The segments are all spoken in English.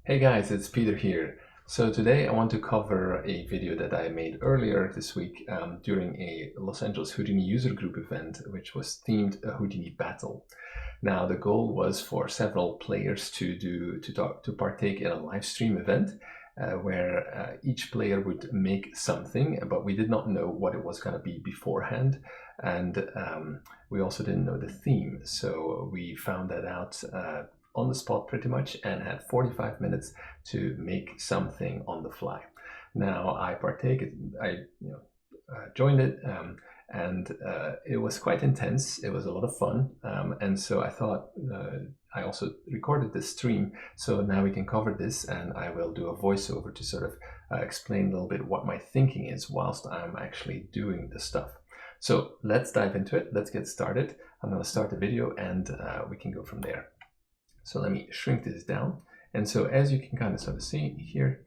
Hey guys, it's Peter here. So today I want to cover a video that I made earlier this week during a Los Angeles Houdini User Group event, which was themed a Houdini Battle. Now the goal was for several players to partake in a live stream event where each player would make something, but we did not know what it was going to be beforehand, and we also didn't know the theme. So we found that out on the spot pretty much, and had 45 minutes to make something on the fly. Now I joined it, and it was quite intense. It was a lot of fun, and so I thought I also recorded this stream, so now we can cover this, and I will do a voiceover to sort of explain a little bit what my thinking is whilst I'm actually doing the stuff. So let's dive into it. Let's get started. I'm going to start the video, and we can go from there. So let me shrink this down. And so as you can kind of sort of see here,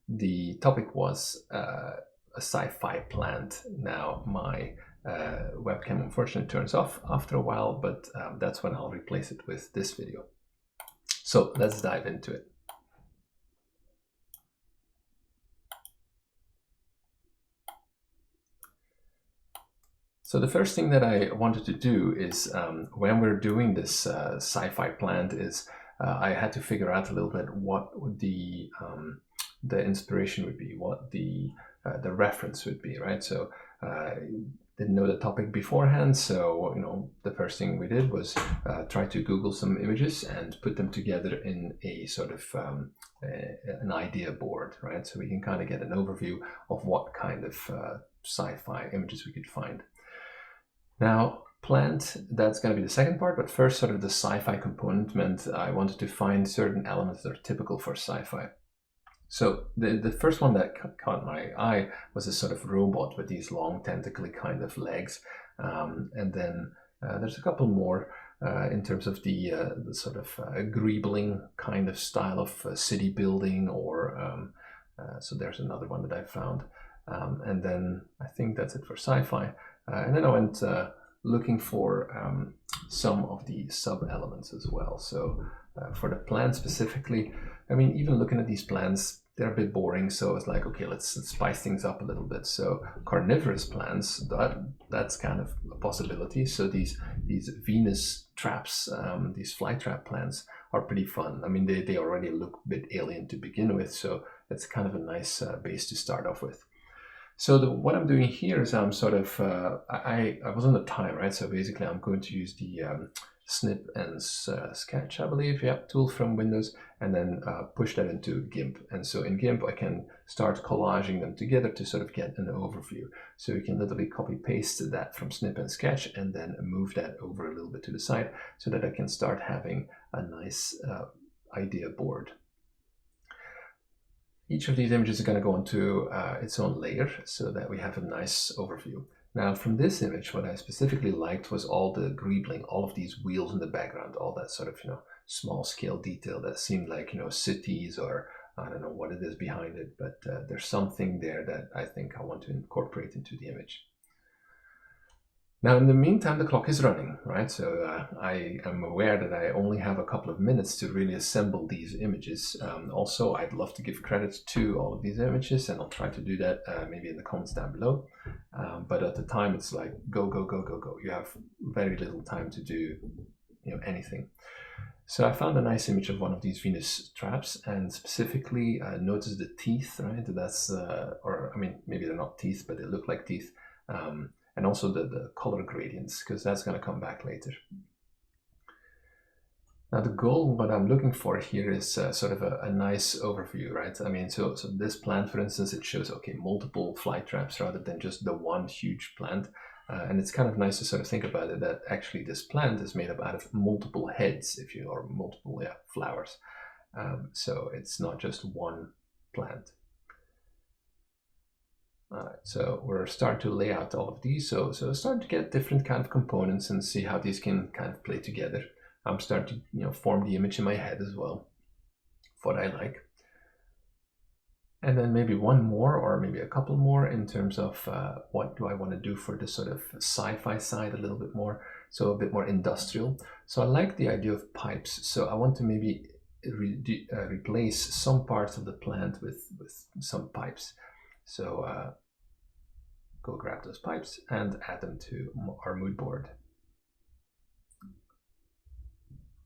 the topic was a sci-fi plant. Now my webcam unfortunately turns off after a while, but that's when I'll replace it with this video. So let's dive into it. So the first thing that I wanted to do is when we're doing this sci-fi plant is I had to figure out a little bit what the inspiration would be, what the reference would be, right? So didn't know the topic beforehand, so the first thing we did was try to Google some images and put them together in a sort of an idea board, right? So we can kind of get an overview of what kind of sci-fi images we could find. Now, plant, that's going to be the second part, but first sort of the sci-fi component meant I wanted to find certain elements that are typical for sci-fi. So the first one that caught my eye was a sort of robot with these long tentacly kind of legs. And then there's a couple more in terms of the sort of greebling kind of style of city building, or so there's another one that I found. And then I think that's it for sci-fi. And then I went looking for some of the sub-elements as well. So for the plans specifically, I mean, even looking at these plans, they're a bit boring. So it's like, okay, let's spice things up a little bit. So carnivorous plants, that's kind of a possibility. So these Venus traps, these fly trap plants are pretty fun. I mean, they already look a bit alien to begin with. So it's kind of a nice base to start off with. So what I'm doing here is I'm sort of, I was on the time, right? So basically I'm going to use the snip and sketch, I believe, tool from Windows, and then push that into GIMP. And so in GIMP, I can start collaging them together to sort of get an overview. So you can literally copy paste that from snip and sketch and then move that over a little bit to the side so that I can start having a nice idea board. Each of these images is going to go into its own layer so that we have a nice overview. Now from this image, what I specifically liked was all the greebling, all of these wheels in the background, all that sort of, small scale detail that seemed like, cities, or I don't know what it is behind it, but there's something there that I think I want to incorporate into the image. Now, in the meantime, the clock is running, right? So I am aware that I only have a couple of minutes to really assemble these images. Also, I'd love to give credit to all of these images, and I'll try to do that maybe in the comments down below. But at the time, it's like, go, go, go, go, go. You have very little time to do anything. So I found a nice image of one of these Venus traps, and specifically notice the teeth, right? That's, or I mean, maybe they're not teeth, but they look like teeth. And also the color gradients, because that's going to come back later. Now the goal, what I'm looking for here is sort of a nice overview, right? I mean, so this plant, for instance, it shows, okay, multiple fly traps rather than just the one huge plant. And it's kind of nice to sort of think about it, that actually this plant is made up out of multiple heads, or multiple flowers. So it's not just one plant. All right, so we're starting to lay out all of these. So starting to get different kind of components and see how these can kind of play together. I'm starting to form the image in my head as well, what I like. And then maybe one more, or maybe a couple more, in terms of what do I want to do for the sort of sci-fi side a little bit more, so a bit more industrial. So I like the idea of pipes. So I want to maybe replace some parts of the plant with some pipes. So go grab those pipes and add them to our mood board.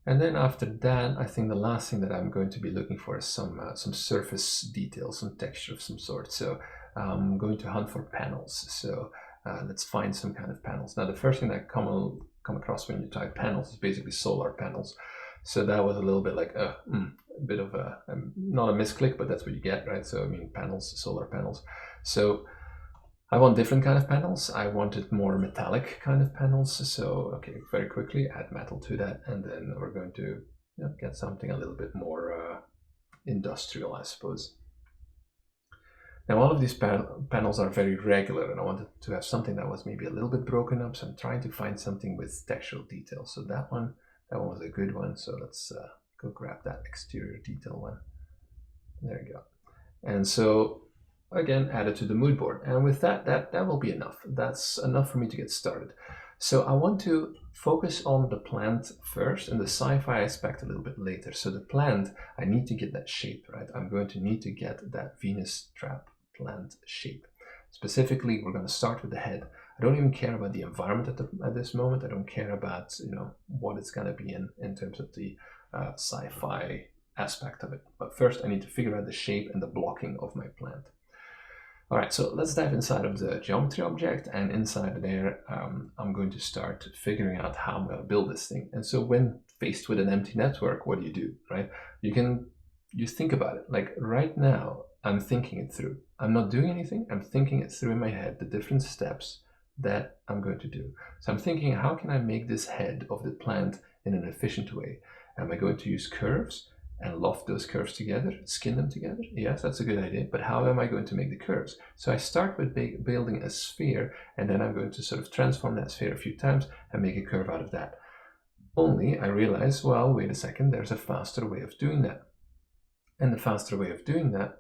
And then after that, I think the last thing that I'm going to be looking for is some surface details, some texture of some sort. So I'm going to hunt for panels. So let's find some kind of panels. Now, the first thing that come across when you type panels is basically solar panels. So that was a little bit like a bit of a, not a misclick, but that's what you get, right? So I mean, panels, solar panels. So I want different kind of panels. I wanted more metallic kind of panels. So, okay, very quickly add metal to that. And then we're going to get something a little bit more industrial, I suppose. Now, all of these panels are very regular, and I wanted to have something that was maybe a little bit broken up. So I'm trying to find something with textural detail. So that one was a good one. So let's go grab that exterior detail one. There you go. And so again, add it to the mood board. And with that will be enough. That's enough for me to get started. So I want to focus on the plant first and the sci-fi aspect a little bit later. So the plant, I need to get that shape, right? I'm going to need to get that Venus trap plant shape. Specifically, we're going to start with the head. I don't even care about the environment at this moment. I don't care about what it's going to be in terms of the sci-fi aspect of it. But first, I need to figure out the shape and the blocking of my plant. All right, so let's dive inside of the geometry object, and inside there, I'm going to start figuring out how I'm going to build this thing. And so when faced with an empty network, what do, right? You think about it. Like right now, I'm thinking it through. I'm not doing anything. I'm thinking it through in my head, the different steps that I'm going to do. So I'm thinking, how can I make this head of the plant in an efficient way? Am I going to use curves and loft those curves together, skin them together? Yes, that's a good idea, but how am I going to make the curves? So I start with building a sphere, and then I'm going to sort of transform that sphere a few times and make a curve out of that. Only I realize, well, wait a second, there's a faster way of doing that. And the faster way of doing that,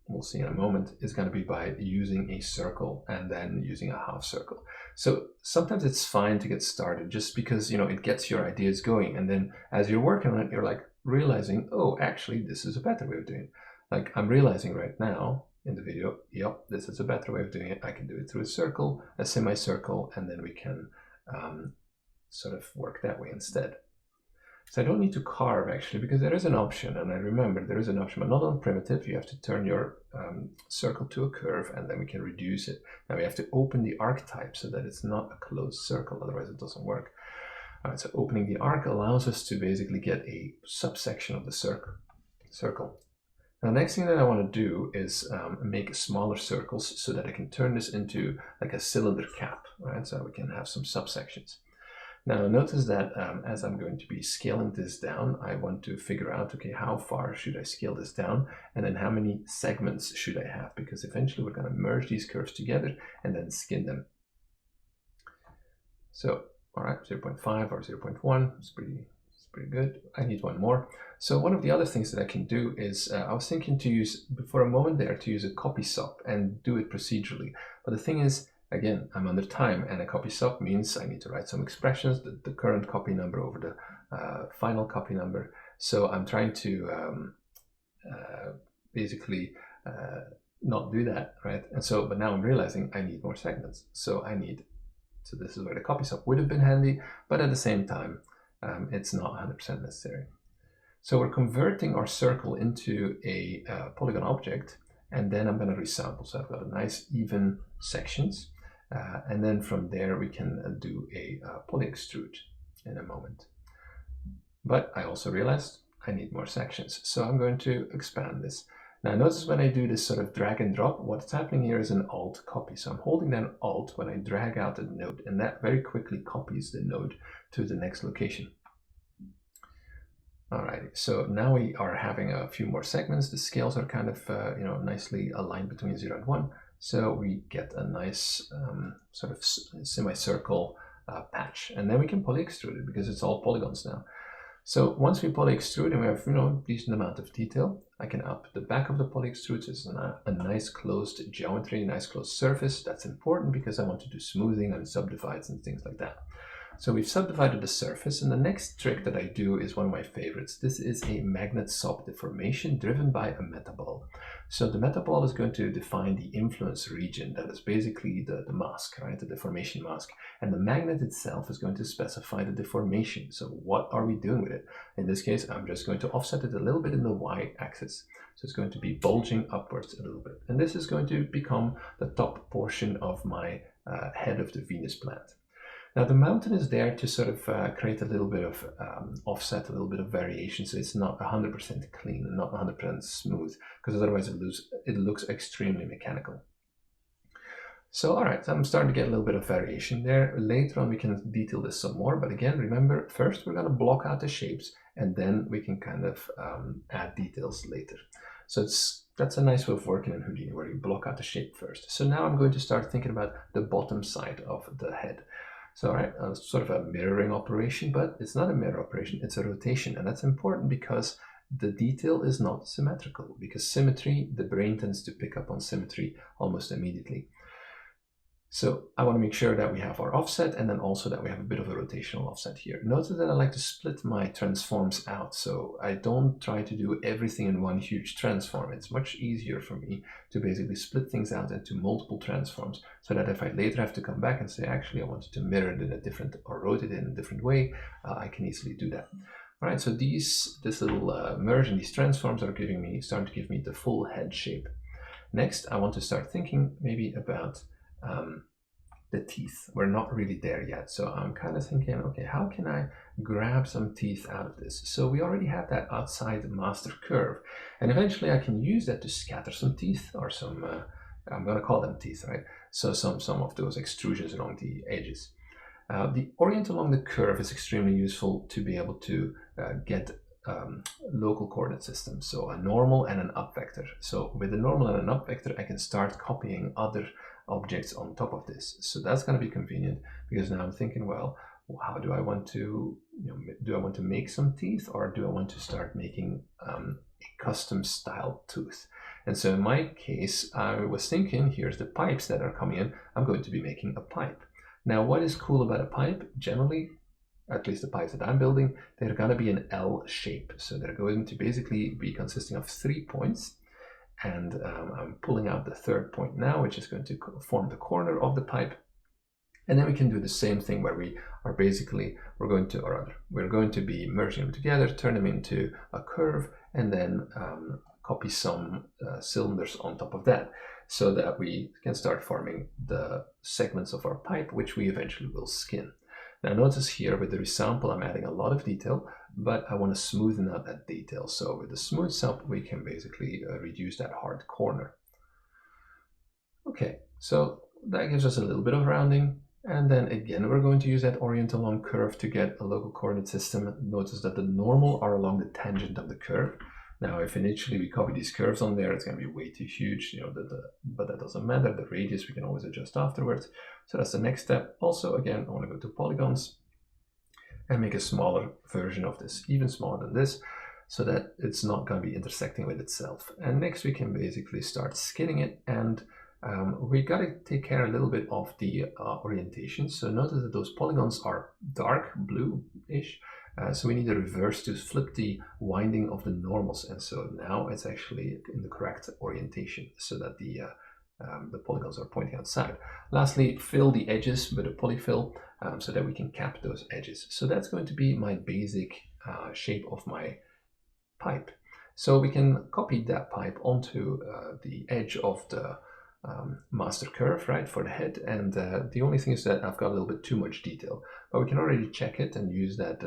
we'll see in a moment, is going to be by using a circle and then using a half circle. So sometimes it's fine to get started just because, it gets your ideas going. And then as you're working on it, you're like realizing, oh, actually, this is a better way of doing it. Like I'm realizing right now in the video, yep, this is a better way of doing it. I can do it through a circle, a semicircle, and then we can sort of work that way instead. So I don't need to carve actually, because there is an option, and I remember there is an option, but not on primitive. You have to turn your circle to a curve, and then we can reduce it. Now we have to open the archetype so that it's not a closed circle, otherwise it doesn't work. All right, so opening the arc allows us to basically get a subsection of the circle. Now, the next thing that I want to do is make smaller circles so that I can turn this into like a cylinder cap, right? So we can have some subsections. Now notice that as I'm going to be scaling this down, I want to figure out, okay, how far should I scale this down? And then how many segments should I have? Because eventually we're going to merge these curves together and then skin them. So, all right, 0.5 or 0.1, it's pretty good. I need one more. So one of the other things that I can do is, I was thinking to use, for a moment there, to use a copy sub and do it procedurally. But the thing is, again, I'm under time, and a copy sub means I need to write some expressions, the current copy number over the final copy number. So I'm trying to basically not do that, right? And so, but now I'm realizing I need more segments. So this is where the copy sub would have been handy, but at the same time, it's not 100% necessary. So we're converting our circle into a polygon object, and then I'm going to resample. So I've got a nice even sections. And then from there, we can do a poly extrude in a moment. But I also realized I need more sections. So I'm going to expand this. Now notice when I do this sort of drag and drop, what's happening here is an alt copy. So I'm holding down alt when I drag out a node, and that very quickly copies the node to the next location. Alrighty, so now we are having a few more segments. The scales are kind of nicely aligned between 0 and 1. So we get a nice sort of semicircle patch, and then we can poly extrude it because it's all polygons now. So once we poly extrude and we have a decent amount of detail, I can output the back of the poly extrude. So it's a nice closed geometry, nice closed surface. That's important because I want to do smoothing and subdivides and things like that. So we've subdivided the surface, and the next trick that I do is one of my favorites. This is a magnet SOP deformation driven by a metaball. So the metaball is going to define the influence region, that is basically the mask, right, the deformation mask. And the magnet itself is going to specify the deformation. So what are we doing with it? In this case, I'm just going to offset it a little bit in the y-axis. So it's going to be bulging upwards a little bit. And this is going to become the top portion of my head of the Venus plant. Now the mountain is there to sort of create a little bit of offset, a little bit of variation, so it's not 100% clean and not 100% smooth, because otherwise it looks extremely mechanical. So all right, I'm starting to get a little bit of variation there. Later on we can detail this some more, but again, remember, first we're going to block out the shapes, and then we can kind of add details later. So that's a nice way of working in Houdini, where you block out the shape first. So now I'm going to start thinking about the bottom side of the head. So, all right, sort of a mirroring operation, but it's not a mirror operation, it's a rotation. And that's important because the detail is not symmetrical, because symmetry, the brain tends to pick up on symmetry almost immediately. So I want to make sure that we have our offset, and then also that we have a bit of a rotational offset here. Notice that I like to split my transforms out, so I don't try to do everything in one huge transform. It's much easier for me to basically split things out into multiple transforms, so that if I later have to come back and say, actually, I wanted to mirror it in a different, or rotate it in a different way, I can easily do that. All right, so this little merge in these transforms are starting to give me the full head shape. Next, I want to start thinking maybe about the teeth. We're not really there yet, so I'm kind of thinking, okay, how can I grab some teeth out of this? So we already have that outside master curve, and eventually I can use that to scatter some teeth, or some I'm going to call them teeth, right? So some of those extrusions along the edges. The orient along the curve is extremely useful to be able to get local coordinate systems, so a normal and an up vector. So with a normal and an up vector, I can start copying other objects on top of this. So that's going to be convenient, because now I'm thinking, well, how do I want to, do I want to make some teeth, or do I want to start making a custom style tooth? And so in my case, I was thinking, here's the pipes that are coming in. I'm going to be making a pipe. Now, what is cool about a pipe? Generally, at least the pipes that I'm building, they're going to be an L shape. So they're going to basically be consisting of 3 points. And I'm pulling out the third point now, which is going to form the corner of the pipe. And then we can do the same thing where we are basically, we're going to be merging them together, turn them into a curve, and then copy some cylinders on top of that, so that we can start forming the segments of our pipe, which we eventually will skin. Now notice here with the resample, I'm adding a lot of detail, but I want to smoothen out that detail. So with the smooth sample, we can basically reduce that hard corner. Okay, so that gives us a little bit of rounding. And then again, we're going to use that orient along curve to get a local coordinate system. Notice that the normal are along the tangent of the curve. Now, if initially we copy these curves on there, it's going to be way too huge, but that doesn't matter. The radius we can always adjust afterwards. So that's the next step. Also, again, I want to go to polygons and make a smaller version of this, even smaller than this, so that it's not going to be intersecting with itself. And next we can basically start skinning it, and we got to take care a little bit of the orientation. So notice that those polygons are dark blue-ish. So we need a reverse to flip the winding of the normals, and so now it's actually in the correct orientation, so that the polygons are pointing outside. Lastly, fill the edges with a polyfill so that we can cap those edges. So that's going to be my basic shape of my pipe. So we can copy that pipe onto the edge of the master curve, right, for the head, and the only thing is that I've got a little bit too much detail, but we can already check it and use that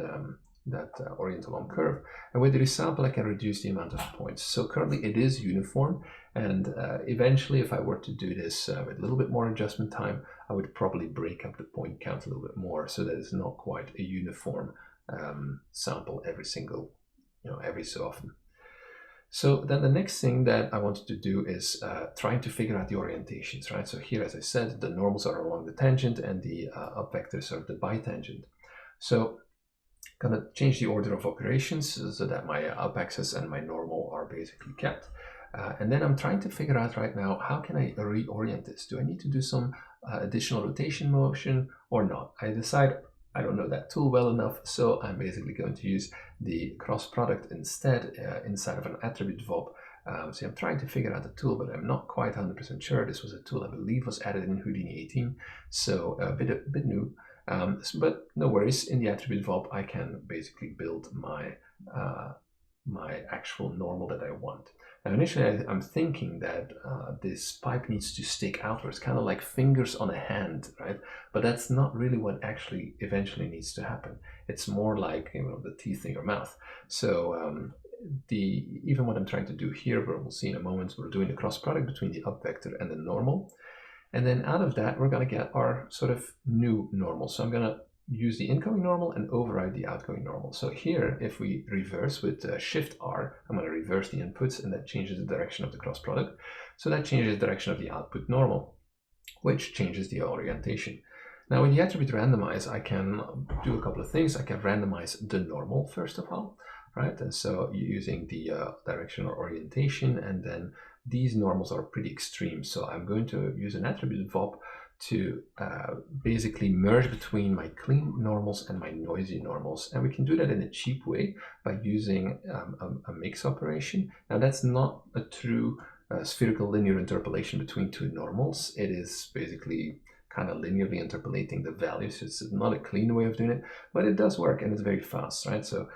orient along curve, and with the resample I can reduce the amount of points. So currently it is uniform, and eventually if I were to do this with a little bit more adjustment time, I would probably break up the point count a little bit more, so that it's not quite a uniform sample every so often. So then the next thing that I wanted to do is trying to figure out the orientations, right? So here, as I said, the normals are along the tangent and the up vectors are the bitangent. So I'm going to change the order of operations so that my up axis and my normal are basically kept. And then I'm trying to figure out right now, how can I reorient this? Do I need to do some additional rotation motion or not? I decide I don't know that tool well enough, so I'm basically going to use the cross product instead inside of an attribute VOB. So I'm trying to figure out the tool, but I'm not quite 100% sure. This was a tool I believe was added in Houdini 18, so a bit new. But no worries, in the attribute VOB I can basically build my my actual normal that I want. Now initially I'm thinking that this pipe needs to stick outwards, kind of like fingers on a hand, right? But that's not really what actually eventually needs to happen. It's more like, you know, the teeth in your mouth. So even what I'm trying to do here, we'll see in a moment, we're doing the cross product between the up vector and the normal. And then out of that, we're going to get our sort of new normal. So I'm going to use the incoming normal and override the outgoing normal. So here, if we reverse with Shift R, I'm going to reverse the inputs, and that changes the direction of the cross product. So that changes the direction of the output normal, which changes the orientation. Now with the attribute randomize, I can do a couple of things. I can randomize the normal first of all, right? And so using the direction or orientation, and then these normals are pretty extreme. So I'm going to use an attribute VOB to basically merge between my clean normals and my noisy normals. And we can do that in a cheap way by using a mix operation. Now that's not a true spherical linear interpolation between two normals. It is basically kind of linearly interpolating the values. It's not a clean way of doing it, but it does work and it's very fast, right? So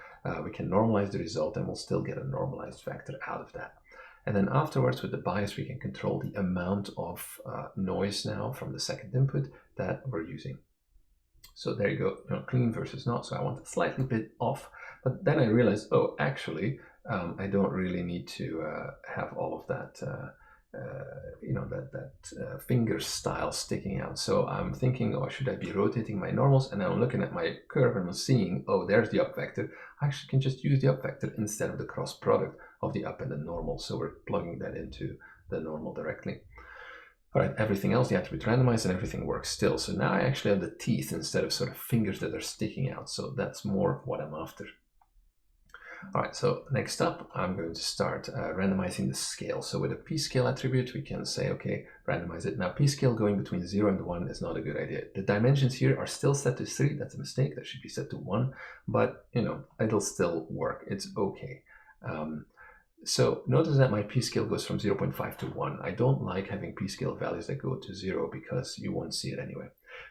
we can normalize the result and we'll still get a normalized factor out of that. And then afterwards with the bias, we can control the amount of noise now from the second input that we're using. So there you go, you know, clean versus not. So I want it slightly bit off, but then I realized, oh, actually, I don't really need to have all of that, you know, that finger style sticking out. So I'm thinking, oh, should I be rotating my normals? And I'm looking at my curve and I'm seeing, oh, there's the up vector. I actually can just use the up vector instead of the cross product of the up and the normal. So we're plugging that into the normal directly. All right, everything else, the attribute randomize and everything works still. So now I actually have the teeth instead of sort of fingers that are sticking out. So that's more what I'm after. All right, so next up, I'm going to start randomizing the scale. So with a p-scale attribute, we can say, okay, randomize it. Now, p-scale going between 0 and 1 is not a good idea. The dimensions here are still set to 3. That's a mistake. That should be set to 1. But, you know, it'll still work. It's okay. So notice that my p-scale goes from 0.5 to 1. I don't like having p-scale values that go to 0 because you won't see it anyway.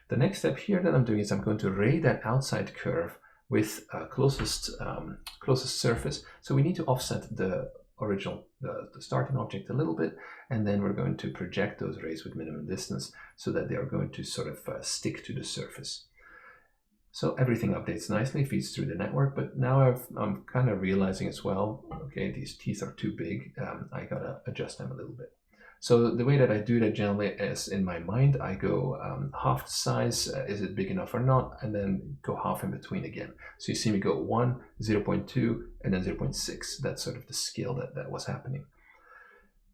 The next step here that I'm doing is I'm going to ray that outside curve with closest surface. So we need to offset the original, the starting object a little bit, and then we're going to project those rays with minimum distance so that they are going to sort of stick to the surface. So everything updates nicely, feeds through the network, but now I'm kind of realizing as well, okay, these teeth are too big. I gotta adjust them a little bit. So the way that I do that generally is in my mind, I go half the size, is it big enough or not, and then go half in between again. So you see me go 1, 0.2, and then 0.6. That's sort of the scale that was happening.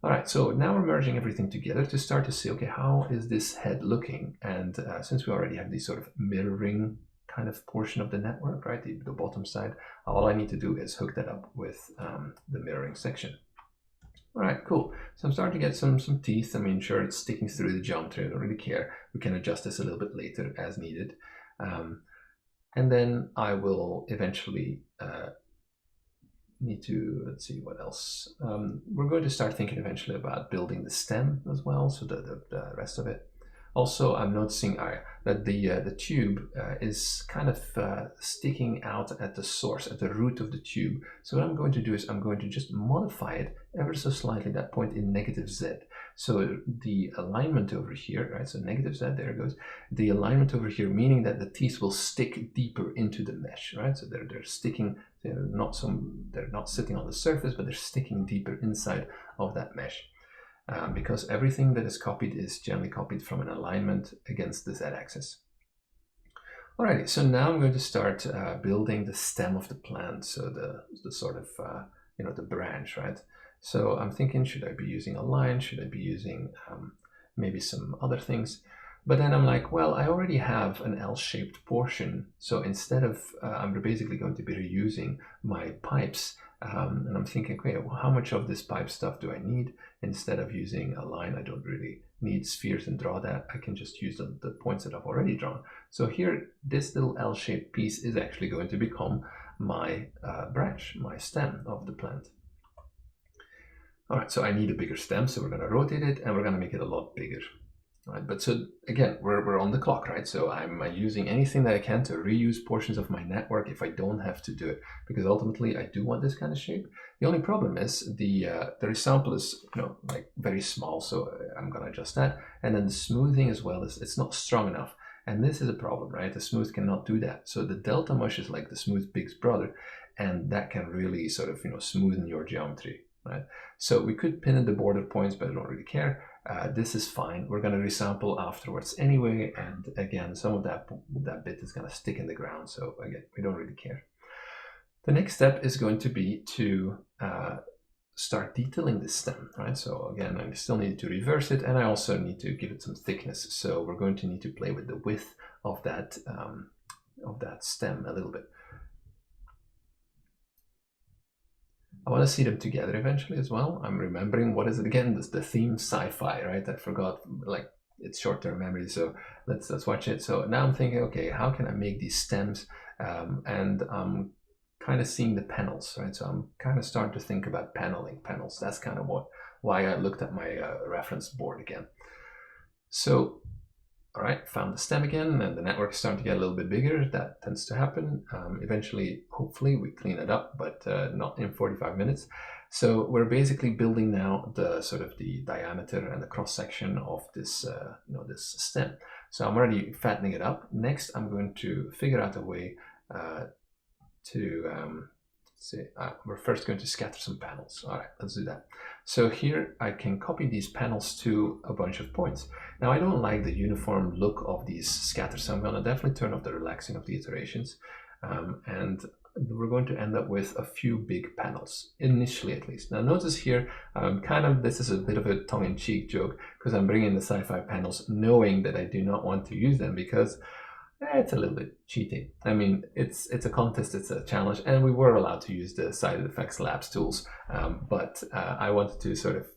All right, so now we're merging everything together to start to see, okay, how is this head looking? And since we already have this sort of mirroring kind of portion of the network, right, the bottom side, all I need to do is hook that up with the mirroring section. All right, cool. So I'm starting to get some teeth. I mean, sure, it's sticking through the geometry. I don't really care. We can adjust this a little bit later as needed. And then I will eventually need to, let's see what else. We're going to start thinking eventually about building the stem as well, so the rest of it. Also, I'm noticing that the tube is kind of sticking out at the source, at the root of the tube. So what I'm going to do is I'm going to just modify it ever so slightly, that point in -z. So the alignment over here, right, so -z, there it goes. The alignment over here, meaning that the teeth will stick deeper into the mesh, right? So they're sticking, they're not sitting on the surface, but they're sticking deeper inside of that mesh. Because everything that is copied is generally copied from an alignment against the z-axis. Alrighty, so now I'm going to start building the stem of the plant, so the sort of, you know, the branch, right? So I'm thinking, should I be using a line? Should I be using maybe some other things? But then I'm like, well, I already have an L-shaped portion. So instead of, I'm basically going to be reusing my pipes And I'm thinking, okay, well, how much of this pipe stuff do I need? Instead of using a line, I don't really need spheres and draw that. I can just use the points that I've already drawn. So here, this little L-shaped piece is actually going to become my branch, my stem of the plant. All right, so I need a bigger stem, so we're going to rotate it and we're going to make it a lot bigger. All right, but so again, we're on the clock, right? So I'm using anything that I can to reuse portions of my network if I don't have to do it, because ultimately I do want this kind of shape. The only problem is the resample is like very small, so I'm going to adjust that. And then the smoothing as well is it's not strong enough. And this is a problem, right? The smooth cannot do that. So the delta mush is like the smooth big brother, and that can really sort of smoothen your geometry, right? So we could pin in the border points, but I don't really care. This is fine. We're going to resample afterwards anyway, and again, some of that bit is going to stick in the ground. So again, we don't really care. The next step is going to be to start detailing this stem, right? So again, I still need to reverse it, and I also need to give it some thickness. So we're going to need to play with the width of that stem a little bit. I want to see them together eventually as well. I'm remembering, what is it again? This the theme sci-fi, right? I forgot, like, it's short-term memory, so let's watch it. So now I'm thinking, okay, how can I make these stems? And I'm kind of seeing the panels, right? So I'm kind of starting to think about panels. That's kind of why I looked at my reference board again. So, all right, found the stem again, and the network is starting to get a little bit bigger. That tends to happen. Eventually, hopefully, we clean it up, but not in 45 minutes. So we're basically building now the sort of the diameter and the cross section of this, this stem. So I'm already fattening it up. Next, I'm going to figure out a way we're first going to scatter some panels. All right, let's do that. So here I can copy these panels to a bunch of points. Now I don't like the uniform look of these scatters, so I'm going to definitely turn off the relaxing of the iterations. And we're going to end up with a few big panels, initially at least. Now notice here, this is a bit of a tongue-in-cheek joke, because I'm bringing the sci-fi panels knowing that I do not want to use them, because it's a little bit cheating. I mean, it's a contest, it's a challenge, and we were allowed to use the Side Effects Labs tools, but I wanted to sort of,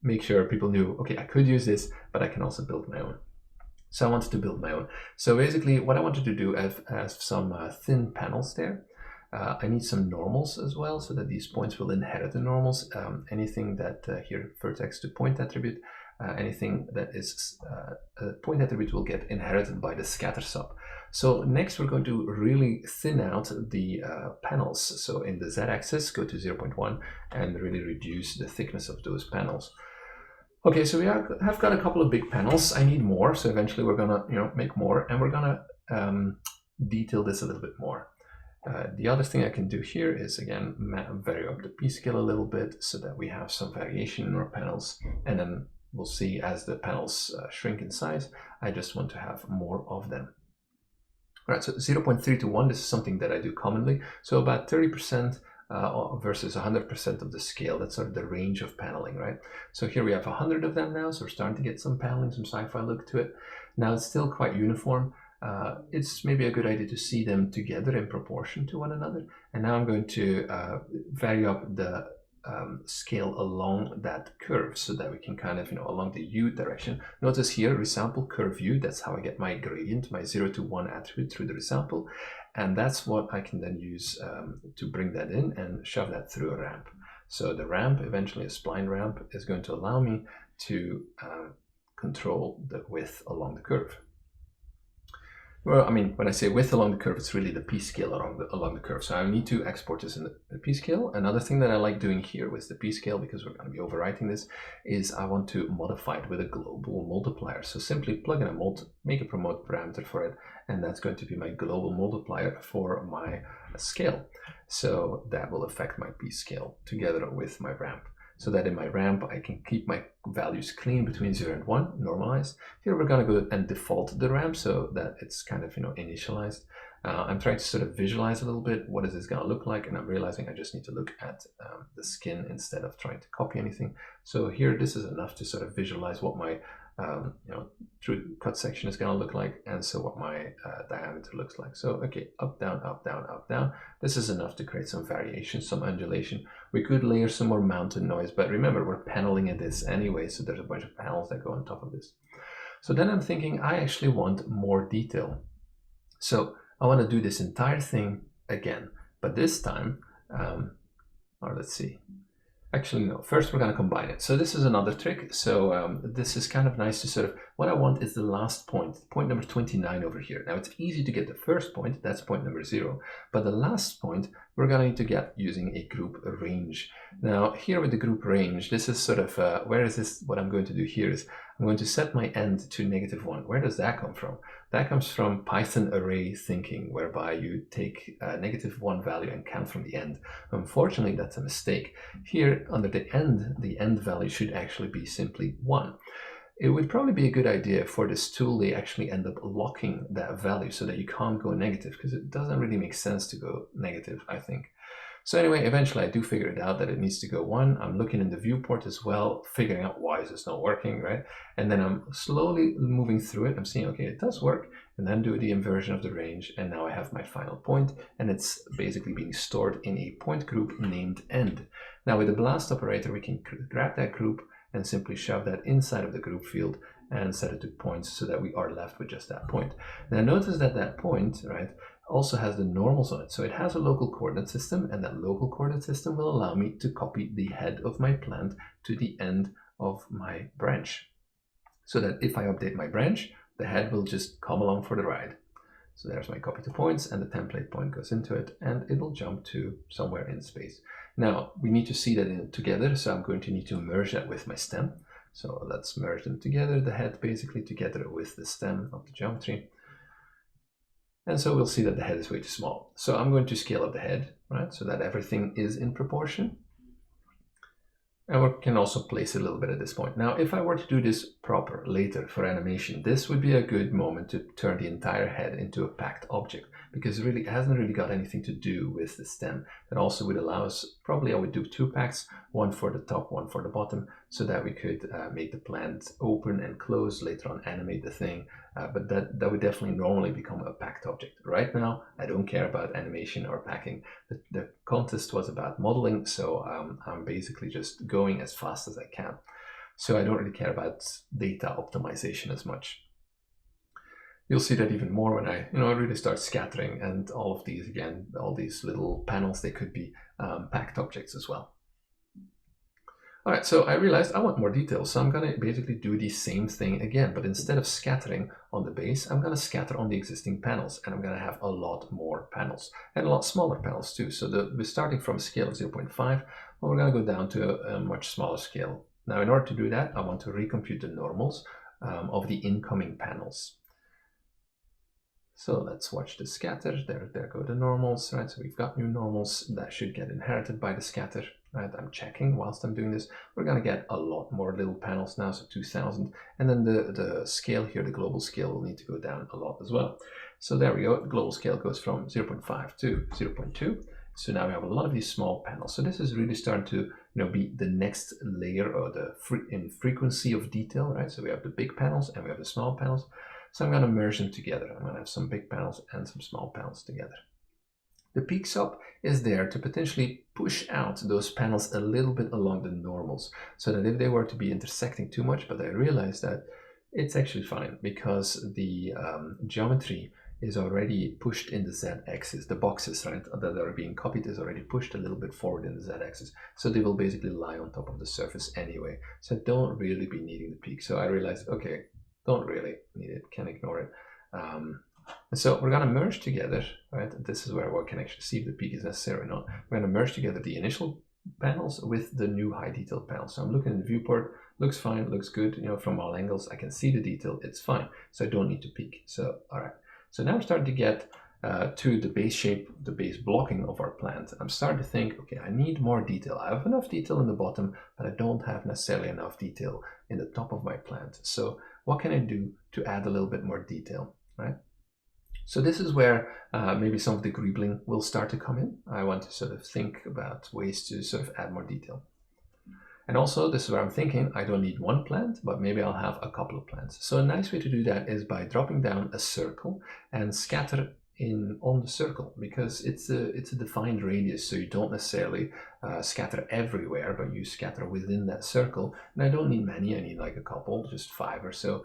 make sure people knew, okay, I could use this, but I can also build my own. So I wanted to build my own. So basically, what I wanted to do is have some thin panels there. I need some normals as well, so that these points will inherit the normals. Anything that here, vertex to point attribute, anything that is a point attribute will get inherited by the scatter sub. So next we're going to really thin out the panels. So in the z-axis, go to 0.1 and really reduce the thickness of those panels. Okay, so we have got a couple of big panels. I need more, so eventually we're gonna make more, and we're gonna detail this a little bit more. The other thing I can do here is, again, vary up the p-scale a little bit so that we have some variation in our panels, and then we'll see as the panels shrink in size, I just want to have more of them. All right, so 0.3 to 1, this is something that I do commonly. So about 30% versus 100% of the scale. That's sort of the range of paneling, right? So here we have 100 of them now, so we're starting to get some paneling, some sci-fi look to it. Now it's still quite uniform. It's maybe a good idea to see them together in proportion to one another. And now I'm going to vary up the scale along that curve so that we can kind of, along the U direction. Notice here, resample curve U, that's how I get my gradient, my 0 to 1 attribute through the resample. And that's what I can then use to bring that in and shove that through a ramp. So the ramp, eventually a spline ramp, is going to allow me to control the width along the curve. Well, I mean, when I say width along the curve, it's really the p-scale along the curve. So I need to export this in the p-scale. Another thing that I like doing here with the p-scale, because we're going to be overwriting this, is I want to modify it with a global multiplier. So simply plug in make a promote parameter for it, and that's going to be my global multiplier for my scale. So that will affect my p-scale together with my ramp. So that in my ramp, I can keep my values clean between 0 and 1, normalized. Here we're going to go and default the ramp so that it's kind of, initialized. I'm trying to sort of visualize a little bit, what is this going to look like? And I'm realizing I just need to look at the skin instead of trying to copy anything. So here, this is enough to sort of visualize what my you know, true cut section is going to look like, and so what my diameter looks like. So okay, up, down, up, down, up, down. This is enough to create some variation, some undulation. We could layer some more mountain noise, but remember, we're paneling at this anyway, so there's a bunch of panels that go on top of this. So then I'm thinking I actually want more detail. So I want to do this entire thing again, but this time, or let's see. Actually, no, first we're going to combine it. So this is another trick. So this is kind of nice to sort of, what I want is the last point number 29 over here. Now it's easy to get the first point, that's point number 0, but the last point we're going to need to get using a group range. Now here with the group range, this is sort of, where is this, what I'm going to do here is, I'm going to set my end to -1. Where does that come from? That comes from Python array thinking, whereby you take a -1 value and count from the end. Unfortunately, that's a mistake. Here, under the end value should actually be simply 1. It would probably be a good idea for this tool they actually end up locking that value so that you can't go negative, because it doesn't really make sense to go negative, I think. So anyway, eventually I do figure it out that it needs to go 1. I'm looking in the viewport as well, figuring out why is this not working, right? And then I'm slowly moving through it. I'm seeing, okay, it does work, and then do the inversion of the range. And now I have my final point, and it's basically being stored in a point group named end. Now with the blast operator, we can grab that group and simply shove that inside of the group field and set it to points so that we are left with just that point. Now notice that that point, right, also has the normals on it. So it has a local coordinate system, and that local coordinate system will allow me to copy the head of my plant to the end of my branch. So that if I update my branch, the head will just come along for the ride. So there's my copy to points, and the template point goes into it, and it'll jump to somewhere in space. Now we need to see that together, so I'm going to need to merge that with my stem. So let's merge them together, the head basically together with the stem of the geometry. And so we'll see that the head is way too small. So I'm going to scale up the head, right, so that everything is in proportion. And we can also place it a little bit at this point. Now, if I were to do this proper later for animation, this would be a good moment to turn the entire head into a packed object, because it hasn't really got anything to do with the stem. That also would allow us, probably I would do 2 packs, one for the top, one for the bottom, so that we could make the plant open and close, later on animate the thing. But that would definitely normally become a packed object. Right now, I don't care about animation or packing. The contest was about modeling, so I'm basically just going as fast as I can. So I don't really care about data optimization as much. You'll see that even more when I really start scattering, and all of these, again, all these little panels, they could be packed objects as well. All right, so I realized I want more details, so I'm going to basically do the same thing again, but instead of scattering on the base, I'm going to scatter on the existing panels, and I'm going to have a lot more panels, and a lot smaller panels too. So we're starting from a scale of 0.5, well, we're going to go down to a much smaller scale. Now, in order to do that, I want to recompute the normals of the incoming panels. So let's watch the scatter. There go the normals, right? So we've got new normals that should get inherited by the scatter, right? I'm checking whilst I'm doing this. We're going to get a lot more little panels now, so 2000. And then the scale here, the global scale, will need to go down a lot as well. So there we go. The global scale goes from 0.5 to 0.2. So now we have a lot of these small panels. So this is really starting to be the next layer, or in frequency of detail, right? So we have the big panels and we have the small panels. So I'm going to merge them together. I'm going to have some big panels and some small panels together. The peak sub is there to potentially push out those panels a little bit along the normals, so that if they were to be intersecting too much, but I realized that it's actually fine, because the geometry is already pushed in the z-axis. The boxes, right, that are being copied is already pushed a little bit forward in the z-axis. So they will basically lie on top of the surface anyway. So I don't really be needing the peak. So I realized, okay, don't really need it, can ignore it. And so we're going to merge together, right? This is where we can actually see if the peak is necessary or not. We're going to merge together the initial panels with the new high detail panels. So I'm looking in the viewport, looks fine, looks good. From all angles, I can see the detail, it's fine. So I don't need to peak. So, all right. So now we're starting to get to the base shape, the base blocking of our plant. I'm starting to think, okay, I need more detail. I have enough detail in the bottom, but I don't have necessarily enough detail in the top of my plant. So what can I do to add a little bit more detail, right? So this is where maybe some of the greebling will start to come in. I want to sort of think about ways to sort of add more detail. And also, this is where I'm thinking, I don't need one plant, but maybe I'll have a couple of plants. So a nice way to do that is by dropping down a circle and scatter on the circle, because it's a defined radius, so you don't necessarily scatter everywhere, but you scatter within that circle. And I don't need many, I need like a couple, just 5 or so.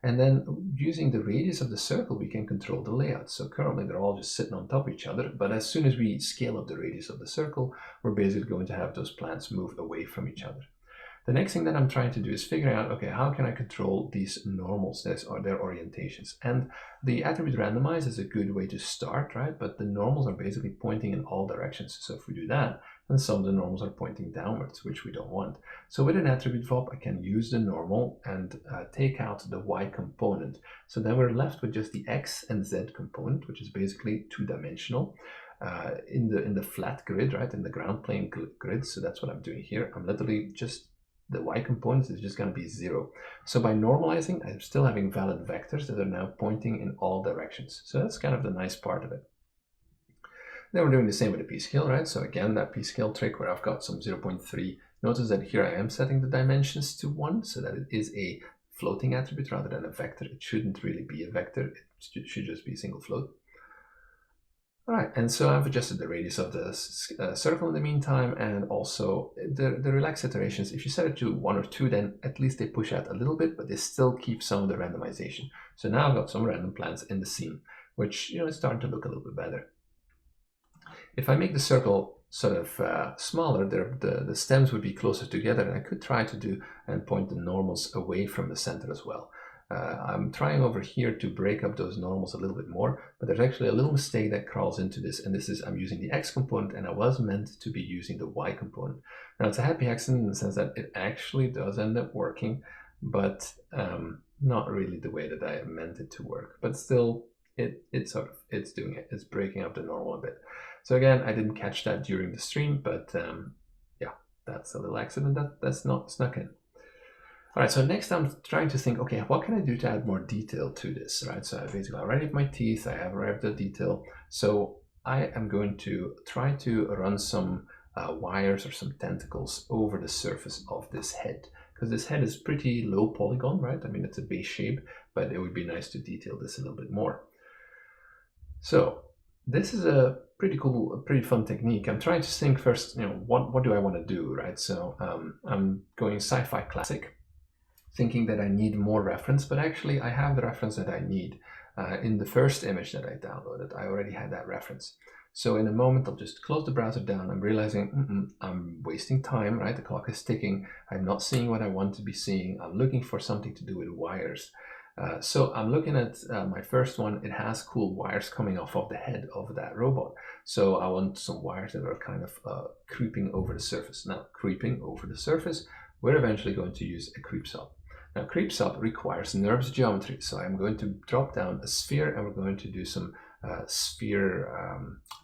And then using the radius of the circle, we can control the layout. So currently they're all just sitting on top of each other, but as soon as we scale up the radius of the circle, we're basically going to have those plants move away from each other. The next thing that I'm trying to do is figure out, okay, how can I control these normals, or their orientations? And the attribute randomize is a good way to start, right? But the normals are basically pointing in all directions. So if we do that, then some of the normals are pointing downwards, which we don't want. So with an attribute VOP, I can use the normal and take out the Y component. So then we're left with just the X and Z component, which is basically two-dimensional. In the flat grid, right, in the ground plane grid. So that's what I'm doing here. I'm literally just, the Y component is just going to be 0. So by normalizing, I'm still having valid vectors that are now pointing in all directions. So that's kind of the nice part of it. Then we're doing the same with the p-scale, right? So again, that p-scale trick where I've got some 0.3. Notice that here I am setting the dimensions to 1, so that it is a floating attribute rather than a vector. It shouldn't really be a vector. It should just be a single float. All right, and so I've adjusted the radius of the circle in the meantime, and also the relaxed iterations. If you set it to 1 or 2, then at least they push out a little bit, but they still keep some of the randomization. So now I've got some random plants in the scene, which, you know, is starting to look a little bit better. If I make the circle sort of smaller, the stems would be closer together, and I could try to do and point the normals away from the center as well. I'm trying over here to break up those normals a little bit more, but there's actually a little mistake that crawls into this, and this is I'm using the X component, and I was meant to be using the Y component. Now it's a happy accident in the sense that it actually does end up working, but not really the way that I meant it to work. But still, it's doing it. It's breaking up the normal a bit. So again, I didn't catch that during the stream, but yeah, that's a little accident that's not snuck in. All right, so next I'm trying to think, okay, what can I do to add more detail to this, right? So I basically already have my teeth, I have arrived at detail. So I am going to try to run some wires or some tentacles over the surface of this head, because this head is pretty low polygon, right? I mean, it's a base shape, but it would be nice to detail this a little bit more. So this is a pretty cool, pretty fun technique. I'm trying to think first, you know, what do I want to do, right? So I'm going sci-fi classic, thinking that I need more reference, but actually I have the reference that I need. In the first image that I downloaded, I already had that reference. So in a moment, I'll just close the browser down. I'm realizing I'm wasting time, right? The clock is ticking. I'm not seeing what I want to be seeing. I'm looking for something to do with wires. So I'm looking at my first one. It has cool wires coming off of the head of that robot. So I want some wires that are kind of creeping over the surface. Now, creeping over the surface, we're eventually going to use a creep sub. Now, creep sub requires NURBS geometry. So I'm going to drop down a sphere, and we're going to do some sphere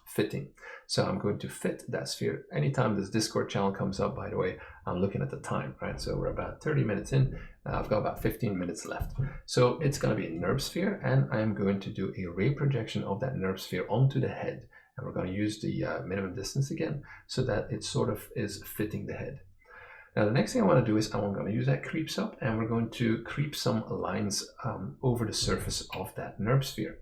fitting. So I'm going to fit that sphere. Anytime this Discord channel comes up, by the way, I'm looking at the time, right? So we're about 30 minutes in. I've got about 15 minutes left. So it's going to be a NURBS sphere, and I'm going to do a ray projection of that NURBS sphere onto the head. And we're going to use the minimum distance again, so that it sort of is fitting the head. Now, the next thing I want to do is I'm going to use that creep sub, and we're going to creep some lines over the surface of that NURBS sphere.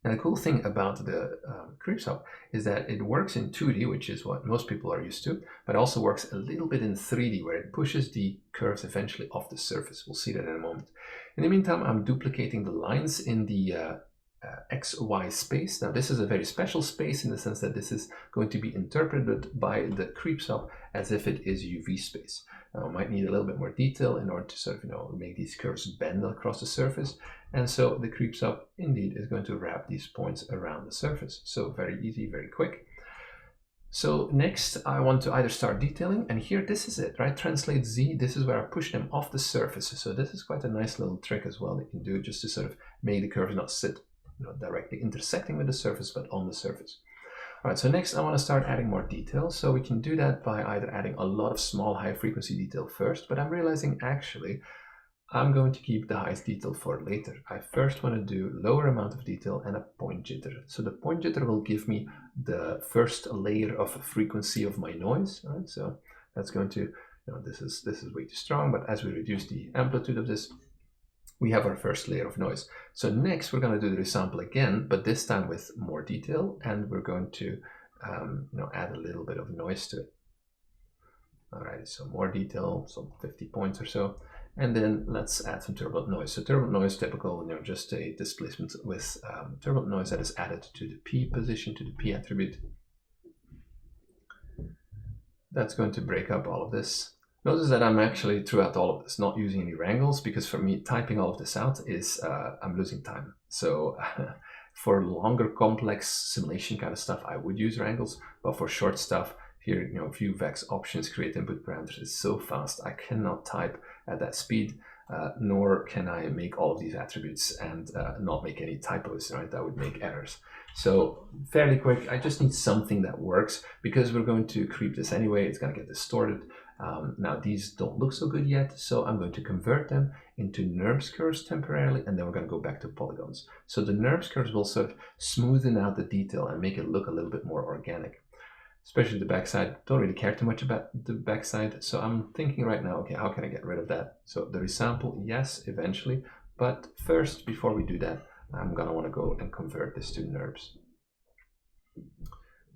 And the cool thing about the creep sub is that it works in 2D, which is what most people are used to, but also works a little bit in 3D, where it pushes the curves eventually off the surface. We'll see that in a moment. In the meantime, I'm duplicating the lines in the XY space. Now, this is a very special space in the sense that this is going to be interpreted by the creep sub as if it is UV space. Now, I might need a little bit more detail in order to sort of, make these curves bend across the surface. And so the creep sub indeed is going to wrap these points around the surface. So very easy, very quick. So next I want to either start detailing, and here this is it, right? Translate Z, this is where I push them off the surface. So this is quite a nice little trick as well that you can do just to sort of make the curves not sit directly intersecting with the surface, but on the surface. All right, so next I want to start adding more detail. So we can do that by either adding a lot of small high frequency detail first, but I'm realizing actually I'm going to keep the highest detail for later. I first want to do lower amount of detail and a point jitter. So the point jitter will give me the first layer of frequency of my noise. All right, so that's going to this is way too strong. But as we reduce the amplitude of this, we have our first layer of noise. So next we're going to do the resample again, but this time with more detail, and we're going to add a little bit of noise to it. All right, so more detail, so 50 points or so. And then let's add some turbulent noise. So turbulent noise, typical, just a displacement with turbulent noise that is added to the P position, to the P attribute. That's going to break up all of this. Notice that I'm actually, throughout all of this, not using any wrangles, because for me, typing all of this out is, I'm losing time. So for longer, complex simulation kind of stuff, I would use wrangles, but for short stuff, here, view vex options, create input parameters is so fast. I cannot type at that speed, nor can I make all of these attributes and not make any typos, right? That would make errors. So fairly quick, I just need something that works, because we're going to creep this anyway. It's going to get distorted. Now these don't look so good yet, so I'm going to convert them into NURBS curves temporarily, and then we're going to go back to polygons. So the NURBS curves will sort of smoothen out the detail and make it look a little bit more organic. Especially the backside. Don't really care too much about the backside, so I'm thinking right now, okay, how can I get rid of that? So the resample, yes, eventually, but first, before we do that, I'm gonna want to go and convert this to NURBS.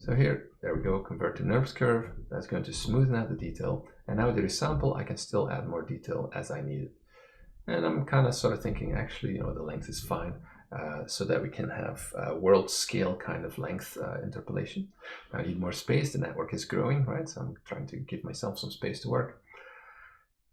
So here, there we go, convert to NURBS curve. That's going to smoothen out the detail, and now with the resample, I can still add more detail as I need it. And I'm kind of sort of thinking, actually, the length is fine. So that we can have world scale kind of length interpolation. I need more space, the network is growing, right? So I'm trying to give myself some space to work.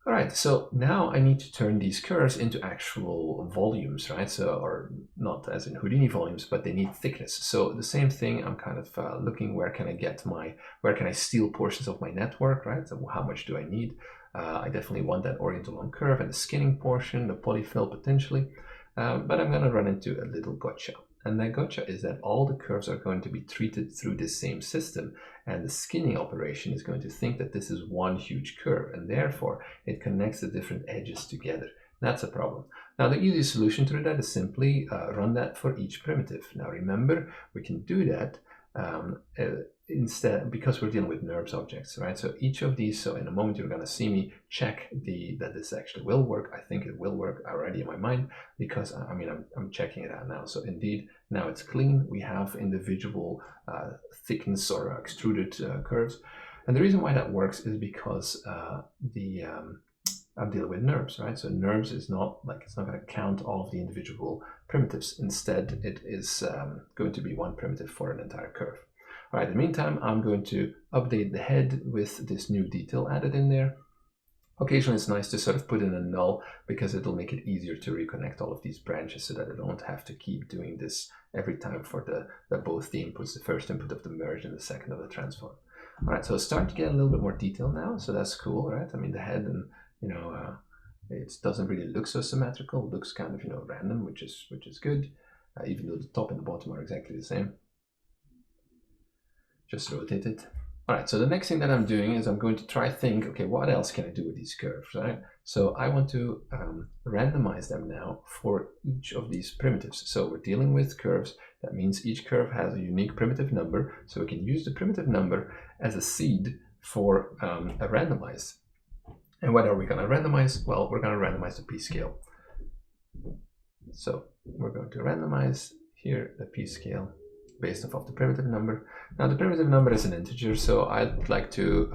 All right, so now I need to turn these curves into actual volumes, right? So, or not as in Houdini volumes, but they need thickness. So the same thing, I'm kind of looking where can I steal portions of my network, right? So how much do I need? I definitely want that oriental long curve and the skinning portion, the polyfill potentially. But I'm going to run into a little gotcha. And that gotcha is that all the curves are going to be treated through the same system, and the skinning operation is going to think that this is one huge curve, and therefore it connects the different edges together. That's a problem. Now the easiest solution to that is simply run that for each primitive. Now remember, we can do that instead, because we're dealing with NURBS objects, right? So each of these, so in a moment you're going to see me check that this actually will work. I think it will work already in my mind, because I'm checking it out now. So indeed, now it's clean. We have individual thickness or extruded curves. And the reason why that works is because I'm dealing with NURBS, right? So NURBS is not like, it's not going to count all of the individual primitives. Instead, it is going to be one primitive for an entire curve. All right, in the meantime, I'm going to update the head with this new detail added in there. Occasionally, it's nice to sort of put in a null, because it'll make it easier to reconnect all of these branches so that I don't have to keep doing this every time for both the inputs, the first input of the merge and the second of the transform. All right, so it's starting to get a little bit more detail now, so that's cool, right? I mean, the head and it doesn't really look so symmetrical. It looks kind of random, which is good, even though the top and the bottom are exactly the same. Just rotate it. All right, so the next thing that I'm doing is I'm going to try think, okay, what else can I do with these curves, right? So I want to randomize them now for each of these primitives. So we're dealing with curves. That means each curve has a unique primitive number. So we can use the primitive number as a seed for a randomize. And what are we going to randomize? Well, we're going to randomize the p-scale. So we're going to randomize here the p-scale based off of the primitive number. Now the primitive number is an integer, so I'd like to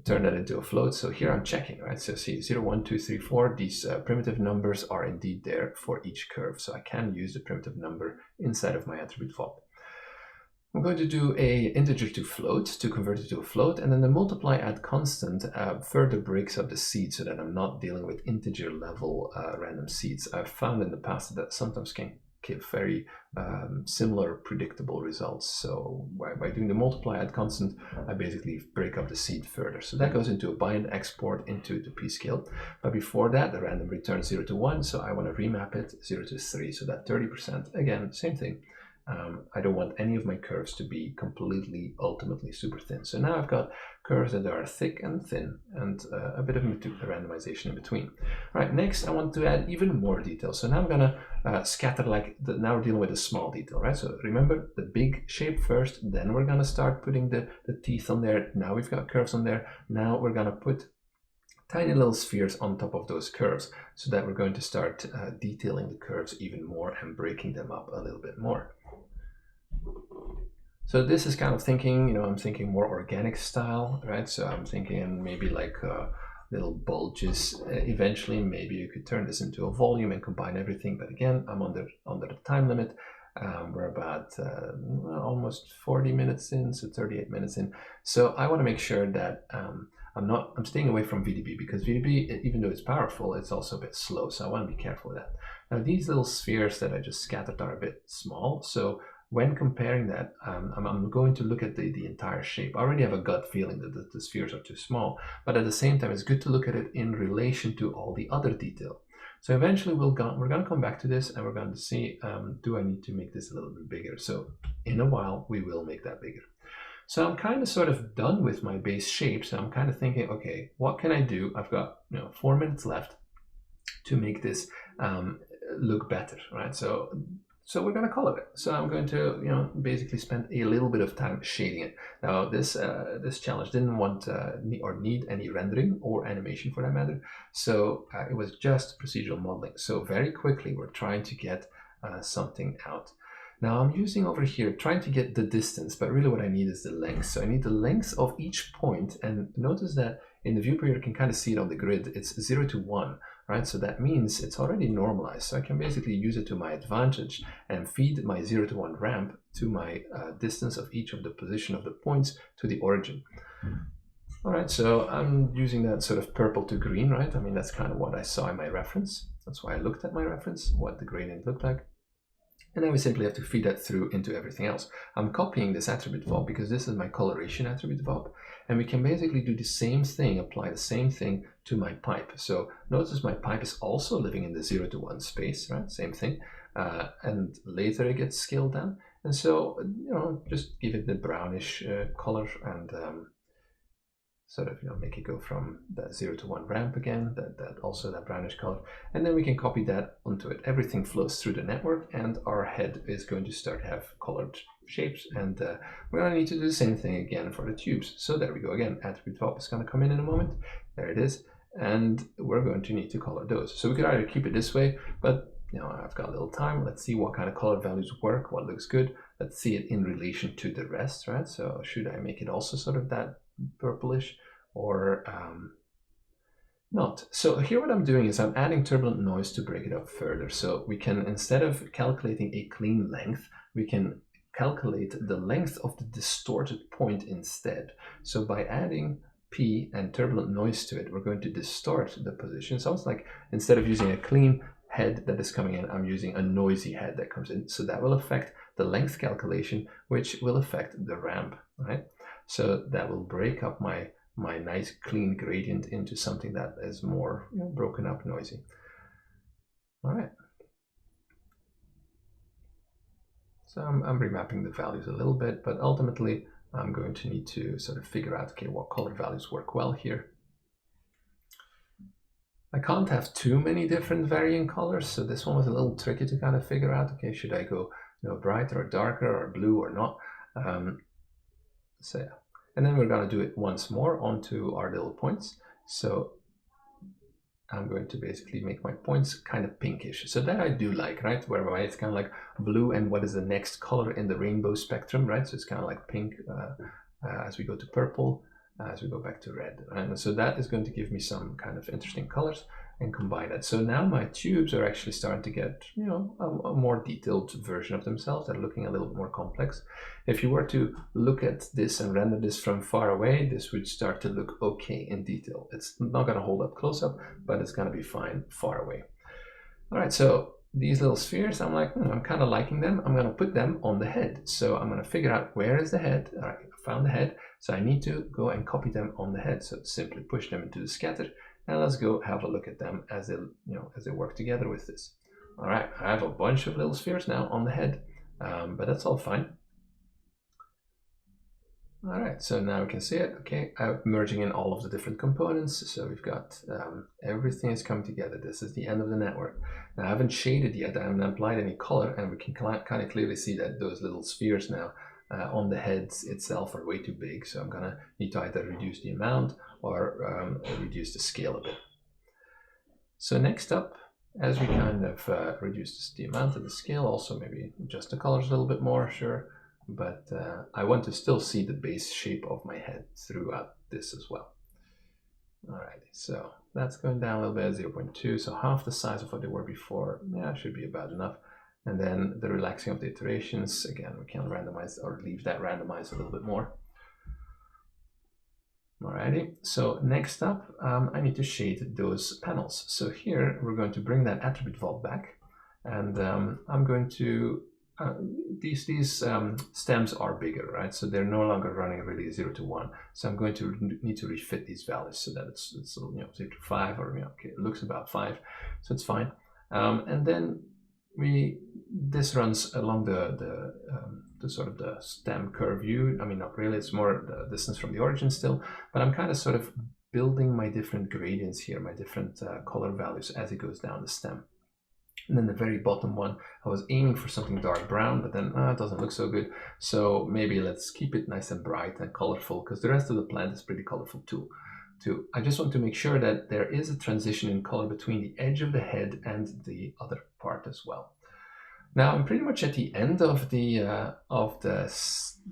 turn that into a float. So here I'm checking, right? So see 0, 1, 2, 3, 4, these primitive numbers are indeed there for each curve. So I can use the primitive number inside of my attribute vault. I'm going to do a integer to float to convert it to a float, and then the multiply add constant further breaks up the seed so that I'm not dealing with integer level random seeds. I've found in the past that sometimes can give very similar predictable results. So by doing the multiply add constant, I basically break up the seed further. So that goes into a bind export into the p-scale. But before that, the random returns 0 to 1, so I want to remap it 0 to 3. So that 30%, again, same thing. I don't want any of my curves to be completely, ultimately super thin. So now I've got curves that are thick and thin, and a bit of randomization in between. All right, next I want to add even more detail. So now I'm gonna scatter now we're dealing with a small detail, right? So remember the big shape first, then we're gonna start putting the teeth on there. Now we've got curves on there. Now we're gonna put tiny little spheres on top of those curves, so that we're going to start detailing the curves even more and breaking them up a little bit more. So this is kind of thinking, I'm thinking more organic style, right? So I'm thinking maybe like little bulges. Eventually, maybe you could turn this into a volume and combine everything. But again, I'm under the time limit. We're about almost 40 minutes in, so 38 minutes in. So I want to make sure that I'm staying away from VDB, because VDB, even though it's powerful, it's also a bit slow. So I want to be careful with that. Now these little spheres that I just scattered are a bit small. So when comparing that, I'm going to look at the entire shape. I already have a gut feeling that the spheres are too small, but at the same time, it's good to look at it in relation to all the other detail. So eventually we're going to come back to this, and we're going to see, do I need to make this a little bit bigger? So in a while, we will make that bigger. So I'm kind of sort of done with my base shapes. I'm kind of thinking, okay, what can I do? I've got 4 minutes left to make this look better, right? So we're going to color it. So I'm going to, basically spend a little bit of time shading it. Now this challenge didn't want or need any rendering or animation for that matter. So it was just procedural modeling. So very quickly we're trying to get something out. Now I'm using over here, trying to get the distance, but really what I need is the length. So I need the length of each point, and notice that in the viewport you can kind of see it on the grid. It's 0 to 1, right? So that means it's already normalized. So I can basically use it to my advantage and feed my 0 to 1 ramp to my distance of each of the position of the points to the origin. All right, so I'm using that sort of purple to green, right? I mean, that's kind of what I saw in my reference. That's why I looked at my reference, what the gradient looked like. And then we simply have to feed that through into everything else. I'm copying this attribute VOP because this is my coloration attribute VOP. And we can basically do the same thing, apply the same thing to my pipe. So notice my pipe is also living in the 0 to 1 space, right? Same thing. And later it gets scaled down. And so, just give it the brownish color and sort of, make it go from that 0 to 1 ramp again, that brownish color. And then we can copy that onto it. Everything flows through the network, and our head is going to start to have colored shapes. And we're going to need to do the same thing again for the tubes. So there we go again. Attribute VOP is going to come in a moment. There it is. And we're going to need to color those. So we could either keep it this way, but I've got a little time. Let's see what kind of color values work, what looks good. Let's see it in relation to the rest, right? So should I make it also sort of that purplish or not? So here what I'm doing is I'm adding turbulent noise to break it up further. So we can, instead of calculating a clean length, we can calculate the length of the distorted point instead. So by adding P and turbulent noise to it, we're going to distort the position. So it's like, instead of using a clean head that is coming in, I'm using a noisy head that comes in. So that will affect the length calculation, which will affect the ramp, right? So that will break up my nice clean gradient into something that is more broken up, noisy. All right. So I'm remapping the values a little bit, but ultimately I'm going to need to sort of figure out, okay, what color values work well here. I can't have too many different varying colors, so this one was a little tricky to kind of figure out, okay, should I go brighter or darker or blue or not? So yeah. And then we're going to do it once more onto our little points. So I'm going to basically make my points kind of pinkish. So that I do like, right? Whereby it's kind of like blue and what is the next color in the rainbow spectrum, right? So it's kind of like pink as we go to purple, as we go back to red. And so that is going to give me some kind of interesting colors and combine it. So now my tubes are actually starting to get, a more detailed version of themselves. They're looking a little bit more complex. If you were to look at this and render this from far away, this would start to look okay in detail. It's not going to hold up close up, but it's going to be fine far away. All right, so these little spheres, I'm like, I'm kind of liking them. I'm going to put them on the head. So I'm going to figure out where is the head. All right, I found the head. So I need to go and copy them on the head. So simply push them into the scatter. And let's go have a look at them as they, as they work together with this. All right, I have a bunch of little spheres now on the head. but that's all fine. All right, so now we can see it. Okay, I'm merging in all of the different components. So we've got everything is coming together. This is the end of the network. Now I haven't shaded yet. I haven't applied any color, and we can kind of clearly see that those little spheres now on the heads itself are way too big. So I'm gonna need to either reduce the amount or reduce the scale a bit. So next up, as we kind of reduce the amount of the scale, also maybe adjust the colors a little bit more, sure. But I want to still see the base shape of my head throughout this as well. Alrighty, so that's going down a little bit, 0.2, so half the size of what they were before. Yeah, should be about enough. And then the relaxing of the iterations, again, we can randomize or leave that randomized a little bit more. Alrighty, so next up, I need to shade those panels. So here, we're going to bring that attribute vault back, and I'm going to these stems are bigger, right? So they're no longer running really 0 to 1. So I'm going to need to refit these values so that it's 0 to 5, or okay, it looks about 5, so it's fine. And then this runs along the sort of the stem curve view. I mean, not really, it's more the distance from the origin still, but I'm kind of sort of building my different gradients here, my different color values as it goes down the stem. And then the very bottom one, I was aiming for something dark brown, but then it doesn't look so good. So maybe let's keep it nice and bright and colorful, because the rest of the plant is pretty colorful too. I just want to make sure that there is a transition in color between the edge of the head and the other part as well. Now I'm pretty much at the end of the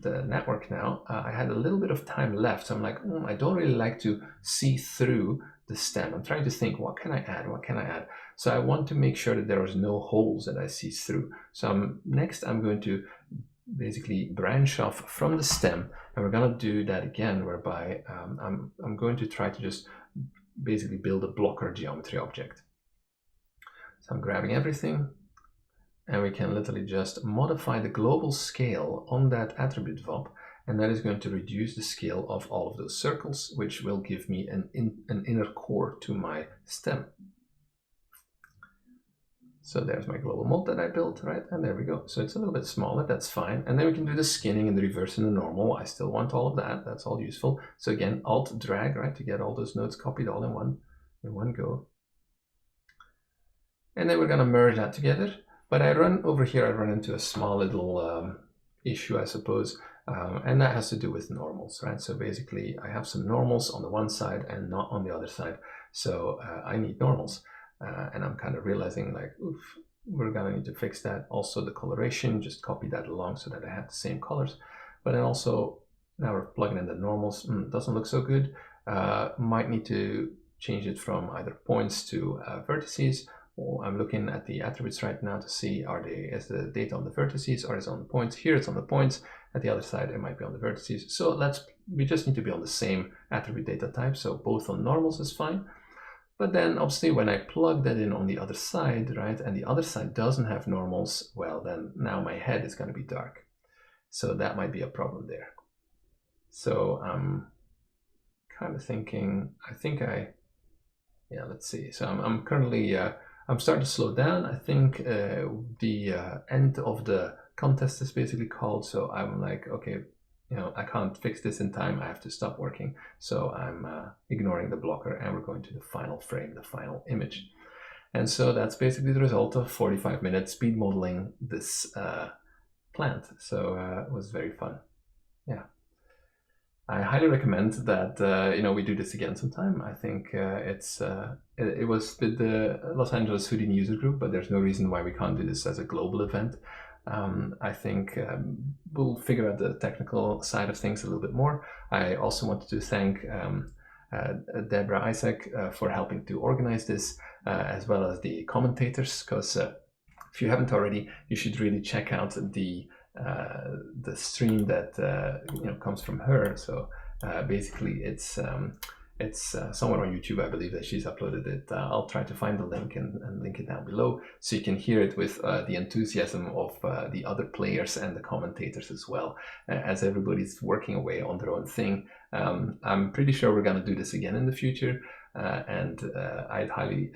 network now. I had a little bit of time left, so I'm like, I don't really like to see through the stem. I'm trying to think, what can I add? What can I add? So I want to make sure that there is no holes that I see through. So next I'm going to basically branch off from the stem, and we're going to do that again, whereby I'm going to try to just basically build a blocker geometry object. So I'm grabbing everything, and we can literally just modify the global scale on that attribute VOP, and that is going to reduce the scale of all of those circles, which will give me an inner core to my stem. So there's my global mold that I built, right? And there we go. So it's a little bit smaller, that's fine. And then we can do the skinning and the reverse and the normal. I still want all of that, that's all useful. So again, Alt drag, right, to get all those nodes copied all in one go. And then we're gonna merge that together. But I run into a small little issue, I suppose, and that has to do with normals, right? So basically, I have some normals on the one side and not on the other side. So I need normals, and I'm kind of realizing like, oof, we're gonna need to fix that. Also, the coloration, just copy that along so that I have the same colors. But then also, now we're plugging in the normals. Doesn't look so good. Might need to change it from either points to vertices. I'm looking at the attributes right now to see is the data on the vertices or is it on the points. Here it's on the points, at the other side it might be on the vertices. So we just need to be on the same attribute data type, so both on normals is fine. But then obviously when I plug that in on the other side, right, and the other side doesn't have normals, well then now my head is going to be dark. So that might be a problem there. So I'm kind of thinking, let's see. So I'm currently I'm starting to slow down. I think the end of the contest is basically called. So I'm like, okay, I can't fix this in time. I have to stop working. So I'm ignoring the blocker, and we're going to the final frame, the final image. And so that's basically the result of 45 minutes speed modeling this plant. So it was very fun. Yeah. I highly recommend that we do this again sometime. I think it was with the Los Angeles Houdini User Group, but there's no reason why we can't do this as a global event. I think we'll figure out the technical side of things a little bit more. I also wanted to thank Debra Isaac for helping to organize this, as well as the commentators, because if you haven't already, you should really check out the stream that comes from her. So basically it's It's somewhere on YouTube, I believe, that she's uploaded it. I'll try to find the link and link it down below so you can hear it with the enthusiasm of the other players and the commentators as well, as everybody's working away on their own thing. I'm pretty sure we're going to do this again in the future, and I'd highly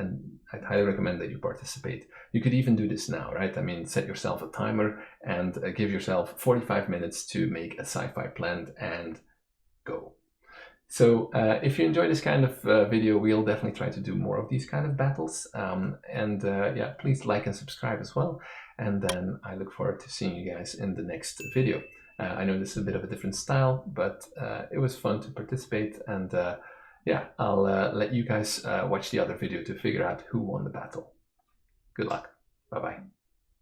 recommend that you participate. You could even do this now, right? I mean, set yourself a timer and give yourself 45 minutes to make a sci-fi plant and go. So if you enjoy this kind of video, we'll definitely try to do more of these kind of battles. Yeah, please like and subscribe as well. And then I look forward to seeing you guys in the next video. I know this is a bit of a different style, but it was fun to participate. And yeah, I'll let you guys watch the other video to figure out who won the battle. Good luck. Bye-bye.